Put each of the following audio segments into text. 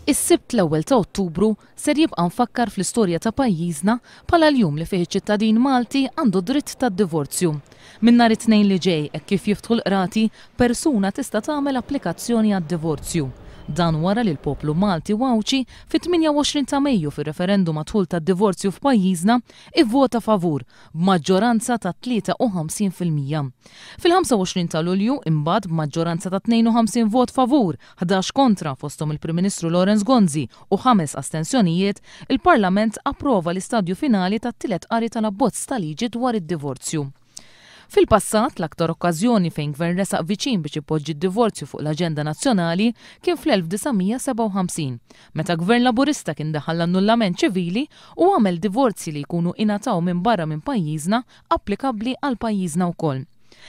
Is-Sibt l-ewwel ta' Ottubru ser jibqa' nfakkar fl-istorja ta' pajjiżna bħala l-jum li fih iċ-ċittadin Malti għandu dritt tad-divorzju. Minn nhar it-tnejn li ġej hekk kif jiftħu l-qrati, persuna tista' tagħmel applikazzjoni għad-divorzju. Dan wara li l-poplu Malti Wawċi fit-28 ta' Mejju fir-referendum għat-tħul tad-divorzju f'pajjiżna ivvota favur b'maġġoranza ta' 53%. Fil-25 ta' Lulju imbagħad b'maġġoranza ta' 52 vot favur, 11 kontra fosthom il-Prim Ministru Lawrence Gonzi u 5 astensjonijiet, il-Parlament approva l-istadju finali tat-tielet qari tal-abbozz ta' liġi dwar id-divorzju. Fil-passat, l-aktar okkażjoni fejn gvern resaq viċin biex ipoġġi d-divorzju fuq l-aġenda nazzjonali kien fl-1957, meta gvern Laburista kien daħal l-annullament ċivili u għamel divorzji li jkunu ingħataw minn barra minn pajjiżna applikabbli għal pajjiżna wkoll.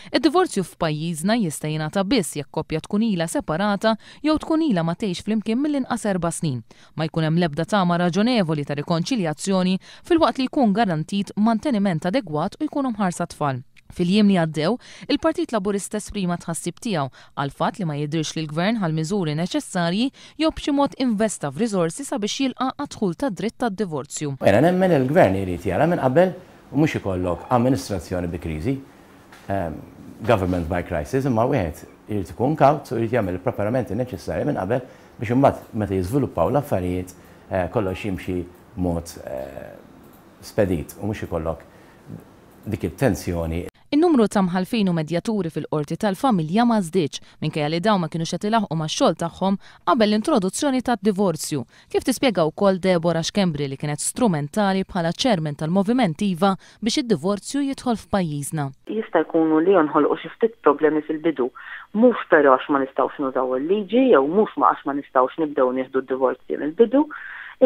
Id-divorzju f'pajjiżna jista' jingħata biss jekk koppja tkun ilha separata jew tkun ilha ma tgħix flimkien mill-inqas 4 snin, ma jkun hemm l-ebda tama raġonevoli ta' rikonċiljazzjoni filwaqt li jkun garantit manteniment adegwat u jkunu mħarsa tfal. Fil-jiem li għaddew, il-Partit Laburista esprima tħassib tiegħu għal fatt li ma jidhirx li l-Gvern għal miżuri neċessarji jew b'xi mod investa f'riżorsi sabiex jilqa' għad-dħul tad-dritt tad-divorzju. Jena nemmen il-Gvern irid jara minn qabel u mhux ikollok amministrazzjoni bi kriżi, government by crisis, imma wieħed irid ikun kawt u jrid jagħmel il-preparamenti neċessarji minn qabel biex imbagħad meta jiżviluppaw l-affarijiet kollox jimxi mod spedit u mhux ikollok dik it-tensjoni. In-numru ta' mħalfin u medjaturi fil-qorti tal-familja ma żdiedx minkejja li dawn ma kinux qed ilaħqu max-xogħol tagħhom qabel l-introduzzjoni tad-divorzju. Kif tispjega wkoll Deborah Xkembri li kienet strumentali bħala chairman tal-Moviment Iva biex id-divorzju jidħol f'pajjiżna. Jista' jkunu li jonħolqu xi ftit problemi fil-bidu, mhux però għax ma nistgħux nużaw il-liġi jew mhux ma għax ma nistgħux nibdew nieħdu d-divorzju mill-bidu,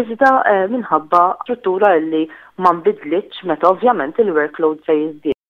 iżda minħabba struttura li ma nbidlitx meta ovvjament il-workload se jiżdied.